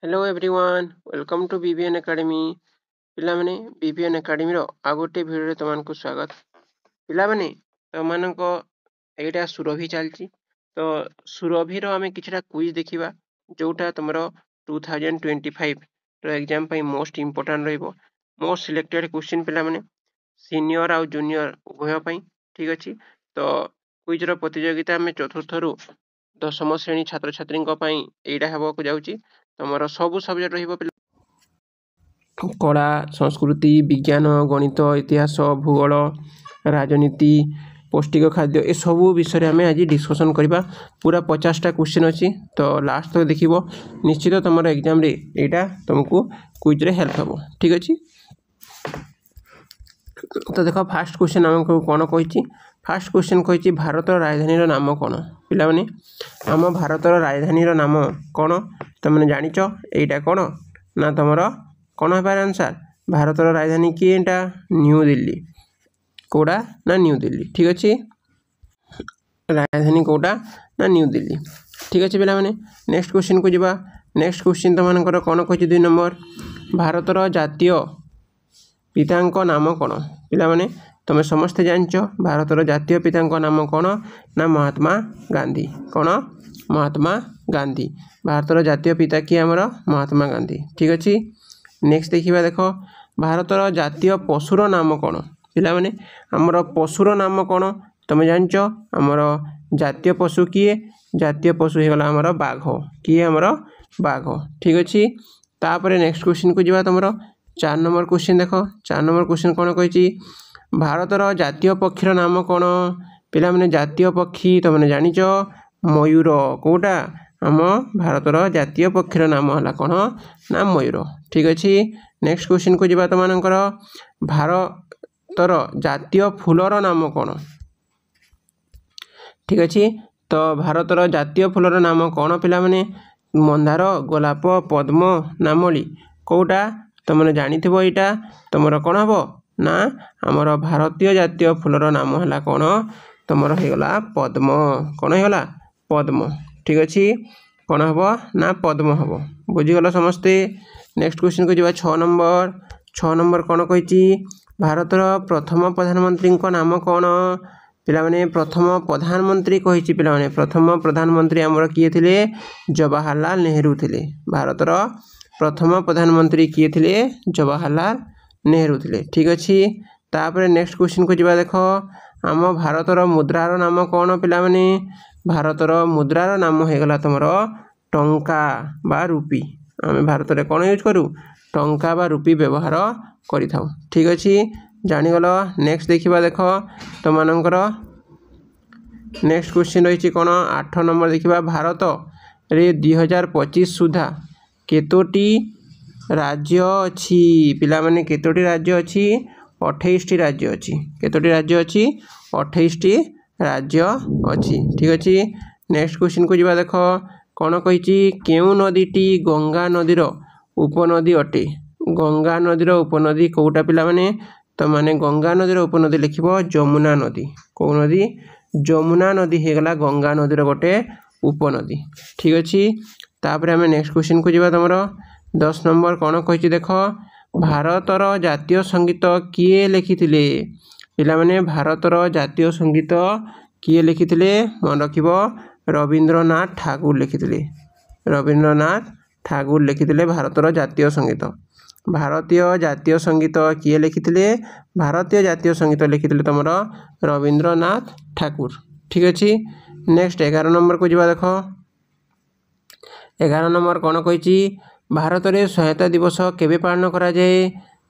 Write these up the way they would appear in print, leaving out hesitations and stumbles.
Hello everyone welcome to BBN academy पिलामाने BBN academy रो आ गोटे भिडियो तुमको स्वागत पिलामाने तुमको एटा सुरभि चलची तो सुरभि रो आमे किछटा क्विज देखिबा जोटा तुमरो 2025 रो एग्जाम पई मोस्ट इंपोर्टेंट रहइबो मोस्ट सिलेक्टेड क्वेश्चन पिलामाने सीनियर आ जूनियर उभय पई ठीक अछि तो क्विज रो प्रतियोगिता में चतुर्थ रु दशम श्रेणी छात्र छात्री एटा हेबाकू जाउची तुमर सब सब्जेक्ट रहिबो कला संस्कृति विज्ञान गणित इतिहास भूगोल राजनीति पौष्टिक खाद्य ए सब विषय आम आज डिस्कसन करबा पूरा 50टा क्वेश्चन अच्छी तो लास्ट तक देखिबो निश्चित तुम एग्जाम रे एटा तुमको क्विज रे हेल्प हो ठीक अच्छे। तो देख फास्ट क्वेश्चन आमको कौन कही फास्ट क्वेश्चन कही भारत राजधानी नाम कौन पिला माने आम भारत राजधानी नाम कौन तुमने जानिच एटा कौन ना तुम कौन है आंसर भारत राजधानी किए न्यू दिल्ली कौटा ना न्यू दिल्ली ठीक अच्छे राजधानी कौटा ना न्यू दिल्ली ठीक अच्छे पिला माने नेक्स्ट क्वेश्चन को जीवा नेक्स्ट क्वेश्चन तुम कौन कही 2 नंबर भारत जातीय पिता नाम कौन पिला माने तुम समस्ते जानच भारत जातीय पिता नाम कौन ना महात्मा गांधी कौन महात्मा गांधी भारत जातीय पिता किए आमर महात्मा गांधी ठीक अच्छे। नेक्स्ट देखिए देख भारत जातीय पशुर नाम कौन पिला माने आमर पशुर नाम कौन तुम जानच आमर जातीय पशु किए जातीय पशु होगला आमर बाघ किए आमर बाघ ठीक अच्छे। तापर नेक्स्ट क्वेश्चन को जीवा तुम 4 नंबर क्वेश्चन देख 4 नंबर क्वेश्चन कौन कही भारत जातीय पक्षीर नाम कौन पिला माने जातीय पक्षी तुमने जानिच मयूर कौटा आम भारत जातीय पक्षीर नाम है कौन ना मयूर ठीक अच्छे। नेक्स्ट क्वेश्चन को जीवा तुम भारतर जातीय फूलर नाम कौन ठीक अच्छे। तो भारतर जातीय फूलर नाम कौन पिला माने मंदार गोलाप पद्म नामली कौटा तुमने जानिथिबो एटा तुमर कौन हम ना आमर भारतीय जातीय फूलर नाम है कौन तुमर होगला पद्म कौन होगला पद्म ठीक अच्छे कौन हम ना पद्म हम बुझीगल समस्ते। नेक्स्ट क्वेश्चन को जीवा 6 नंबर कौन कही भारतर प्रथम प्रधानमंत्री नाम कौन पिला माने प्रथम प्रधानमंत्री कही पिला माने प्रथम प्रधानमंत्री आमर किए थिले जवाहरलाल नेहरू थिले भारतर प्रथम प्रधानमंत्री किए थिले जवाहरलाल नेहरू थिले ठीक अच्छे। तापर नेक्स्ट क्वेश्चन को जीवा देख आम भारतर मुद्रार नाम कौन पिला माने भारतर मुद्रार नाम होगला तुमर टंका बा रूपी आम भारत में कौन यूज करूँ टंका बा रूपी व्यवहार करि थाउ ठीक अच्छे जानीगल। नेक्स्ट देखिबा देख तुम नेक्स्ट क्वेश्चन रही कौन 8 नंबर देखिबा भारत रे 2025 सुधा केतोटी राज्य अच्छी पिला माने केतोटी राज्य अच्छी 28टी राज्य अच्छी केतोटी राज्य अच्छी 28टी राज्य अच्छी ठीक अच्छे। नेक्स्ट क्वेश्चन को जीवा देख कौन कही केउ नदीटी गंगा नदीर उपनदी अटे गंगा नदीर उपनदी कौटा पिला माने तो माने गंगा नदीर उपनदी लिखिबो जमुना नदी कौ नदी जमुना नदी होगला गंगा नदीर गोटे उपनदी ठीक अच्छे। तापर आम नेक्स्ट क्वेश्चन को जीवा तुम 10 नंबर कौन कही देख भारतर जातीय संगीत किए लिखिथिले पिला माने भारतर जातीय संगीत किए लिखिथिले मन रखिबो रविंद्रनाथ ठाकुर लिखिथिले रविंद्रनाथ ठाकुर लिखिथिले भारतर जातीय संगीत भारतीय जातीय संगीत किए लिखिथिले भारतीय जातीय संगीत लिखिथिले तुम रविंद्रनाथ ठाकुर ठीक अच्छे। नेक्स्ट 11 नंबर को जीवा देख 11 नंबर कौन कही भारत में स्वाधीनता दिवस केबे पालन करा जाए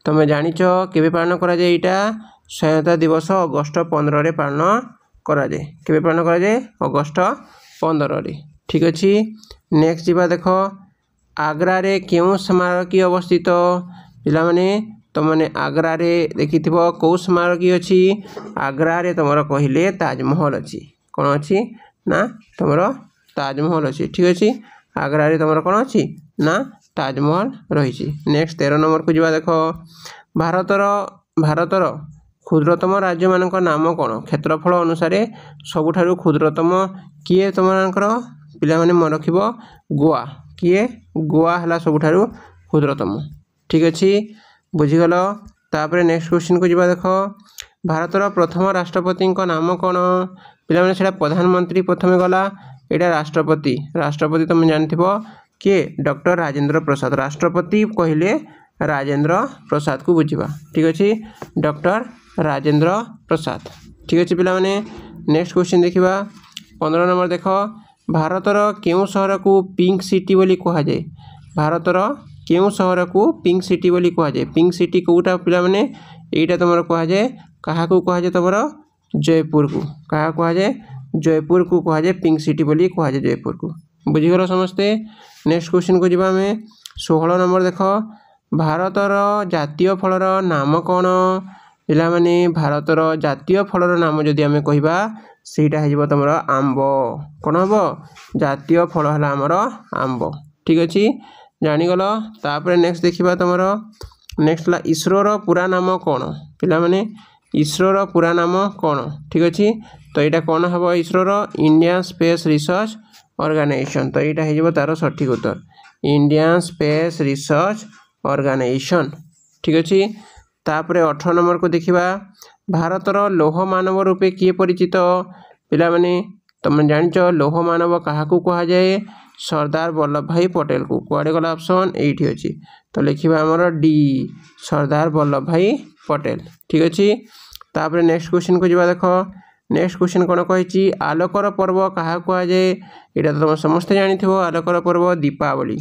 तुम जानिच केबे पालन करा जाए एटा स्वाधीनता दिवस अगस्त 15 रे पालन करा जाए केबे पालन करा जाए अगस्त 15 रे ठीक अच्छे। नेक्स्ट जीवा देख आग्रा रे क्यों स्मारकी अवस्थित पिला माने तुमने आग्रा रे देखिथिबो कौ स्मारकी अच्छी आग्रा रे तुमर कहले ताजमहल अच्छी कौन अच्छी ना तुमर ताजमहल अच्छी ठीक अच्छे आग्रा रे तुमर कौन अच्छी ना ताजमहल रही। नेक्स्ट 13 नंबर को जीवा देख भारतर क्षुद्रतम राज्य मानक नाम कौन क्षेत्रफल अनुसार सबुठारु क्षुद्रतम किए तुम पिला माने मन रखिबो गोवा किए गोवा है सबुठारु क्षुद्रतम। ठीक अच्छे बुझीगल। तापर नेक्स्ट क्वेश्चन को जीवा देख भारतर प्रथम राष्ट्रपति नाम कौन पिला माने सेटा प्रधानमंत्री प्रथम गला यहाँ राष्ट्रपति राष्ट्रपति तुम जानथिबो किए डॉक्टर राजेंद्र प्रसाद राष्ट्रपति कहले राजेंद्र प्रसाद को बुझा। ठीक अच्छे डॉक्टर राजेंद्र प्रसाद। ठीक अच्छे पिला माने नेक्स्ट क्वेश्चन देखा 15 नंबर देख भारतर केउ सहर को पिंक सिटी बोली कह जाए भारतर केउ सहर को पिंक सिटी बोली कह जाए पिंक सिटी कोटा पिला माने एटा तुम कह जाए क्या कह जाए तुम जयपुर को क्या कह जाए जयपुर को कह जाए पिंक सिटी बोली कह जाए जयपुर को बुझीगल समस्ते। नेक्स्ट क्वेश्चन को जीवा में 16 नंबर देख भारतर जातीय फलर नाम कौन पिला माने भारतर जातीय फलर नाम जदि आम कहवा सेटा हो तुम आंब कौन हम जातीय फल है आमर आंब। ठीक अच्छे जानीगल। तापर नेक्स्ट देखा तुम नेक्स्ट है इसरोर पूरा नाम कौन पिला माने इसरोर पूरा नाम कौन। ठीक अच्छे तो यहाँ कौन हम इसरोर इंडियन स्पेस रिसर्च ऑर्गेनाइजेशन तो यहाँ हो तार सठिक उत्तर इंडियन स्पेस रिसर्च ऑर्गेनाइजेशन। ठीक अच्छे तापर 18 नंबर को देखा भारतर लौह मानव रूपे किए परिचित पिला माने तुम जानिच लौह मानव क्या कह जाए सरदार वल्लभ भाई पटेल को कुआड़े गला ऑप्शन एठी अच्छी तो लिखा आमर डी सरदार वल्लभ भाई पटेल। ठीक अच्छे तापर नेक्स्ट क्वेश्चन को जीवा देख नेक्स्ट क्वेश्चन कौन कही आलोकर पर्व क्या कह जाए यहाँ तो तुम समस्ते जानी आलोकर पर्व दीपावली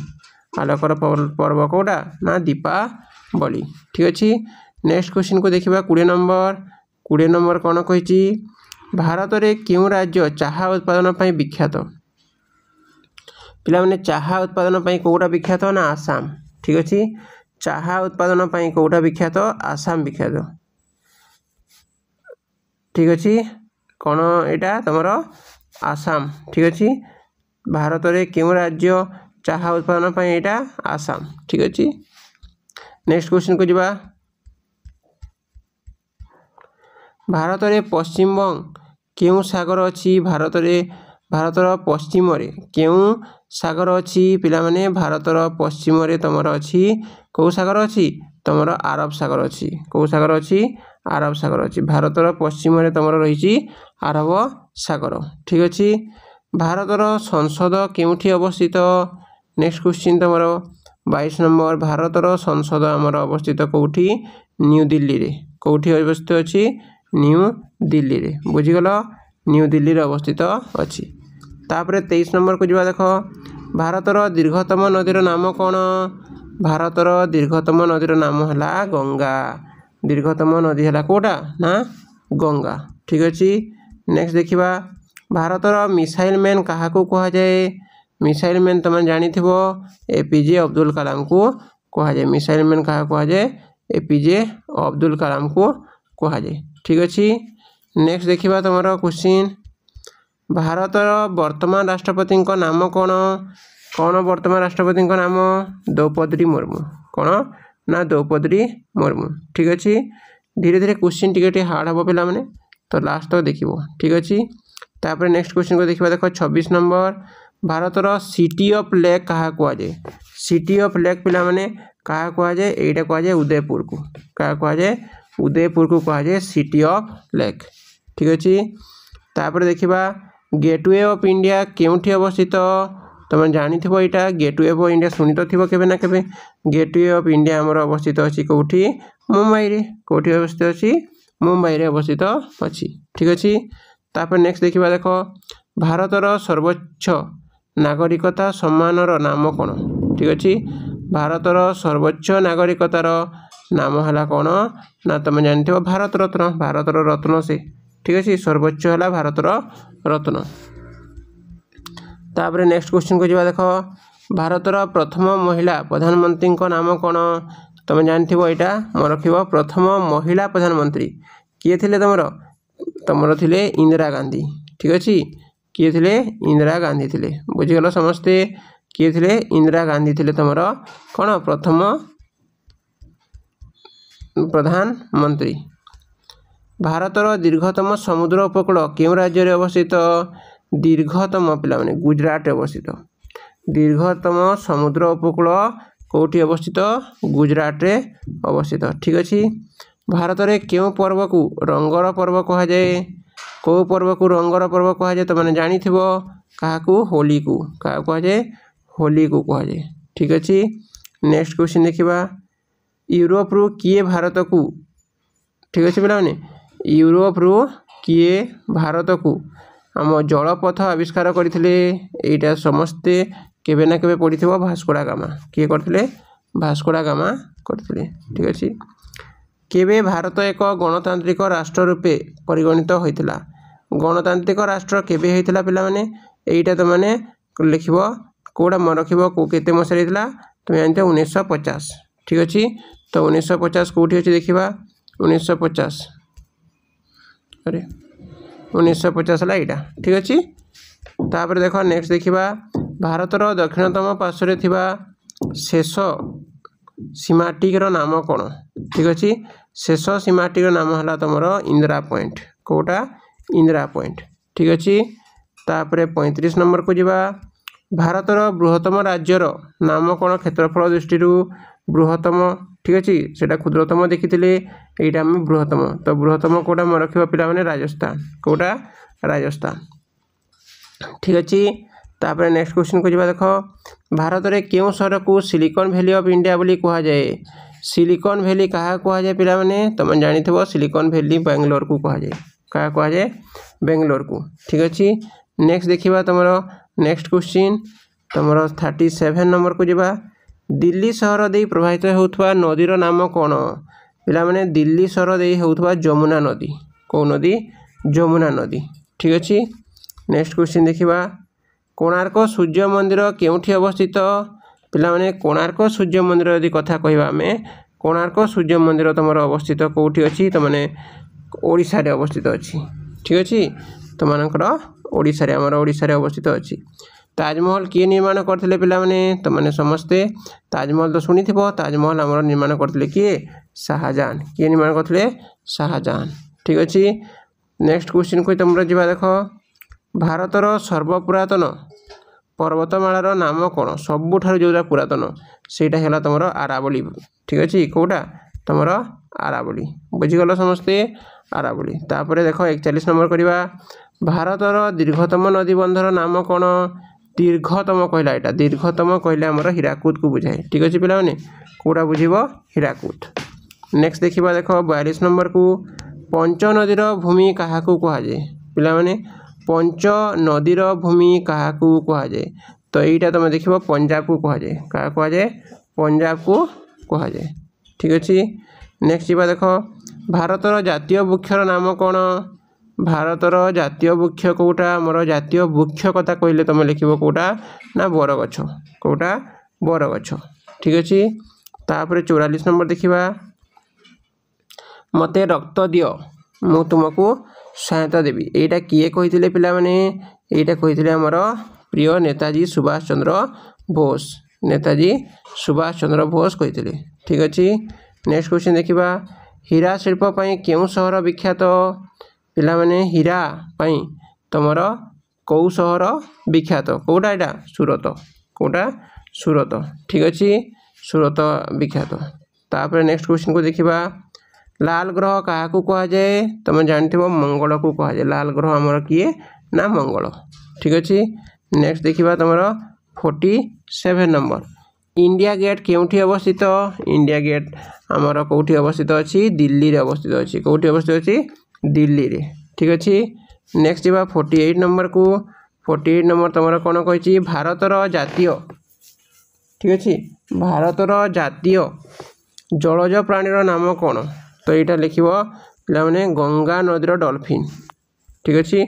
आलोकर पर्व कौटा ना दीपावली। ठीक अच्छे नेक्स्ट क्वेश्चन को देखा 20 नंबर कौन कही भारत में क्यों राज्य चाहा उत्पादन पर विख्यात पिला माने चाहा उत्पादन पर कौटा विख्यात ना आसाम। ठीक अच्छे चाहा उत्पादन पर कौटा विख्यात आसाम विख्यात। ठीक अच्छे कौन यहाँ तुम आसाम। ठीक अच्छे भारत में क्यों राज्य चाहा उत्पादन पर यहाँ आसाम। ठीक अच्छे नेक्स्ट क्वेश्चन को जीवा भारत में पश्चिम बंग क्यों सागर अच्छी भारतर पश्चिम क्यों सागर अच्छी पिला माने भारतर पश्चिम तुम अच्छी कौ सागर अच्छी तुम आरब सागर अच्छी कौ सागर अच्छी आरब सागर अच्छी भारतर पश्चिम तुम रही आरब सागर। ठीक अच्छे भारतर संसद केउठी अवस्थित नेक्स्ट क्वेश्चन तुम 22 नंबर भारतर संसद आमर अवस्थित कौटी न्यू दिल्ली रे कौटी अवस्थित अच्छी न्यू दिल्ली रे बुझीगल न्यू दिल्ली रे अवस्थित अच्छी। तापर 23 नंबर को जीवा देख भारतर दीर्घतम नदीर नाम कौन भारतर दीर्घतम नदीर नाम है गंगा दीर्घतम नदी है कौटा ना गंगा। ठीक अच्छे नेक्स्ट देखा भारतर मिसाइल मैन क्या कह जाए मिसाइल मैन तुम जानी एपीजे अब्दुल कलाम को कह जाए मिसाइल मैन क्या कह जाए एपीजे अब्दुल कलाम को कह जाए। ठीक अच्छे नेक्स्ट देखा तुम क्वेश्चन भारतर वर्तमान राष्ट्रपति नाम कौन कौन वर्तमान राष्ट्रपति नाम द्रौपदी मुर्मू कौन ना द्रौपदी मुर्मू। ठीक अच्छे धीरे धीरे क्वेश्चन टिके हार्ड हम पिला माने तो लास्ट तक देखो। ठीक अच्छे तापर नेक्स्ट क्वेश्चन को देखा देख 26 नंबर भारतर सिटी ऑफ लेक क्या कह जाए सिटी ऑफ लेक पिला माने क्या कह जाए यहाँ कह जाए उदयपुर को क्या कह जाए उदयपुर को कह जाए सिटी ऑफ लेक। ठीक अच्छे तापर देखा गेटवे ऑफ इंडिया केउठी अवस्थित तुम जानी यहाँ गेटवे ऑफ इंडिया शुणी तो थी केबे ना केबे गेटवे ऑफ इंडिया आमर अवस्थित अच्छी कौटी मुंबई रे कौटी अवस्थित अच्छी मुंबई रे अवस्थित अच्छी। ठीक अच्छे तापर नेक्स्ट देखा देख भारतर सर्वोच्च नागरिकता सम्मानर नाम कौन। ठीक अच्छे भारतर सर्वोच्च नागरिकतार नाम है कौन ना तुम जानी भारत रत्न से। ठीक अच्छे सर्वोच्च है भारतर रत्न। तापर नेक्स्ट क्वेश्चन को जीवा देख भारतर प्रथम महिला प्रधानमंत्री नाम कौन तुम जानी यहाँ मन रख प्रथम महिला प्रधानमंत्री किए थे तुम थे इंदिरा गांधी। ठीक अच्छे किए थे इंदिरा गांधी थे बुझीगल समस्ते किए थे इंदिरा गांधी थे तुम कौन प्रथम प्रधानमंत्री। भारतर दीर्घतम समुद्र उपकूल क्यों राज्य अवस्थित दीर्घतम पिला माने गुजरात अवस्थित दीर्घतम समुद्र उपकूल कौटी अवस्थित गुजरात रे अवस्थित ठीक अच्छे। भारत में क्यों पर्व को रंगर पर्व कह जाए कौ पर्व को रंगर पर्व कह जाए तो मैंने जानी क्या होली को क्या कह जाए होली को कह जाए ठीक अच्छे। नेक्स्ट क्वेश्चन देखा यूरोप रु किए भारत को ठीक अच्छे पे यूरोप रु किए भारत को आम जलपथ आविष्कार करते यहाँ समस्ते केवे ना केवे पढ़ी भास्को डा गामा किए करते भास्को डा गामा करते ठीक अच्छे। केवे भारत एक गणतांत्रिक राष्ट्र रूपे परिगणित होता गणतांत्रिक राष्ट्र केवे होता पिला माने एटा तो मैंने लिख कौटा मन रख केते मसीह होता तुम जानते 1950 ठीक अच्छे। तो 1950 कौटी अच्छे देखा 1950 अरे 1950 है यहाँ ठीक अच्छे। तापर देख नेक्स्ट देखा भारतर दक्षिणतम पार्श्व थिबा शेष सीमाटिक नाम कौन ठीक अच्छे। शेष सीमाटिक नाम है तुम इंदिरा पॉइंट कौटा इंदिरा पॉइंट ठीक अच्छे। तापर 35 नंबर को जीवा भारतर बृहत्तम राज्यर नाम कौन क्षेत्रफल दृष्टि बृहत्तम ठीक अच्छे से क्षुद्रतम देखी यहाँ आम बृहत्तम तो बृहत्तम कौटा मन रखा पे राजस्थान कौटा राजस्थान ठीक अच्छे। तापर नेक्स्ट क्वेश्चन को जीवा देख भारत में क्यों सहर को सिलिकॉन वैली ऑफ इंडिया बोली कह जाए सिलिकॉन वैली क्या कह जाए पिला माने तुम जानी सिलिकॉन वैली बेंगलोर को कह जाए क्या कह जाए बेंगलोर को ठीक अच्छे। नेक्स्ट देखा तुम नेक्स्ट क्वेश्चन तुम 37 नंबर को जीवा दिल्ली सहर दे प्रभावित होता नदीर नाम कौन पिला माने दिल्ली सहर दे होता जमुना नदी कौ नदी जमुना नदी ठीक अच्छे। नेक्स्ट क्वेश्चन देखा कोणार्क सूर्य मंदिर केउठी अवस्थित पिला माने कोणार्क सूर्य मंदिर यदि कथा कहवा आम कोणार्क सूर्य मंदिर तुम अवस्थित कौटी अच्छी तुम मैंने ओडिशा रे अवस्थित अच्छी ठीक अच्छे। तुम ओडिशा रे आमर ओडिशा रे अवस्थित अच्छी। ताजमहल किए निर्माण करते पिला माने तुम मैंने समस्ते ताजमहल तो शुणी ताजमहल आमर निर्माण करते किए शाहजहान किए निर्माण करते शाहजहान ठीक अच्छे। नेक्स्ट क्वेश्चन को तुम जा देख भारतर सर्वपुरातन पर्वतमालार नाम कौन सबुठार जो पुरातन सेटा है तुम आरावली ठीक अच्छे कौटा तुम आरावली बुझीगल समस्ते आरावली। तापर देख 41 नंबर करवा भारतर दीर्घतम नदी बंधर नाम कौन दीर्घतम कहला यहाँ दीर्घतम कहले आमर हीराकुद को बुझाए ठीक अच्छे पिला माने कौटा बुझीब हीराकुद। नेक्स्ट देखा देख 42 नंबर को पंच नदीर भूमि क्या कह जाए पिला माने पंच नदीर भूमि क्या कह जाए तो यहाँ तुम देख पंजाब को कह जाए क्या कह जाए पंजाब को कह जाए ठीक अच्छे। नेक्स्ट जी देख भारतर जातीय वृक्षर नाम कौन भारतर जातीय वृक्ष कौटा मोर जातीय वृक्ष कथा कहले तुम लिख कौटा ना बरगछ कौटा बरगछ ठीक अच्छे। तापर 44 नंबर देखा मते रक्त दियो मु तुमको सहायता देवी यहाँ किए कही पिला माने यहाँ कही आमर प्रिय नेताजी सुभाष चंद्र बोस नेताजी सुभाष चंद्र बोस कही ठीक अच्छे। नेक्स्ट क्वेश्चन देखा हीरा शिल्प क्यों सहर विख्यात पिला माने हीरा तुम कौ सहर विख्यात कौटा यहाँ सूरत कौटा सूरत ठीक अच्छे सूरत विख्यात। तापर नेक्स्ट क्वेश्चन को देखा लाल ग्रह क्या कह जाए तुम जानते मंगल को कह जाए लाल ग्रह आमर किए ना मंगल ठीक अच्छे। नेक्स्ट देखा तुम 47 नंबर इंडिया गेट केउठी अवस्थित इंडिया गेट आमर कौटी अवस्थित अच्छी दिल्ली रे अवस्थित अच्छी कौटी अवस्थित अच्छी दिल्ली रे ठीक अच्छे। नेक्स्ट जा 48 नंबर को 48 नंबर तुम कौन कही भारतर जातीय ठीक अच्छे भारतर जातीय जलज प्राणीर नाम कौन तो यहाँ लिख पे गंगा नदीर डॉल्फिन ठीक अच्छे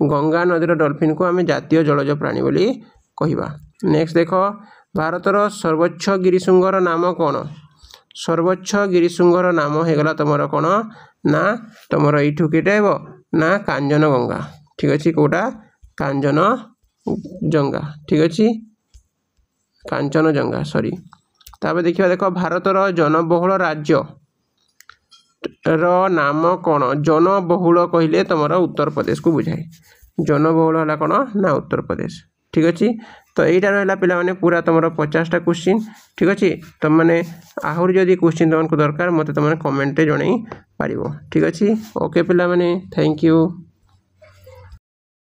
गंगा नदीर डॉल्फिन को आम जातीय जलज प्राणी बोली कहवा। नेक्स्ट देख भारतर सर्वोच्च गिरिशृंगर नाम कौन सर्वोच्च गिरिशृंगर नाम होगला तुम कौन ना तुम यू के ना कांजनगंगा ठीक अच्छे कौटा कांचनजंगा ठीक अच्छे कांचनजंगा सॉरी। तापर देखा देख भारतर जनबहुल राज्य नाम कौन जनबहुल कहले तुम उत्तर प्रदेश को बुझाए जनबहुल है कौन ना उत्तर प्रदेश ठीक अच्छे। तो यहाँ रहा पे पूरा तुम 50टा क्वेश्चन ठीक अच्छे। तुमने आहरी जदि क्वेश्चन तुमको दरकार मत तुमने कमेंट जन पार ठीक अच्छे। ओके पे थैंक यू।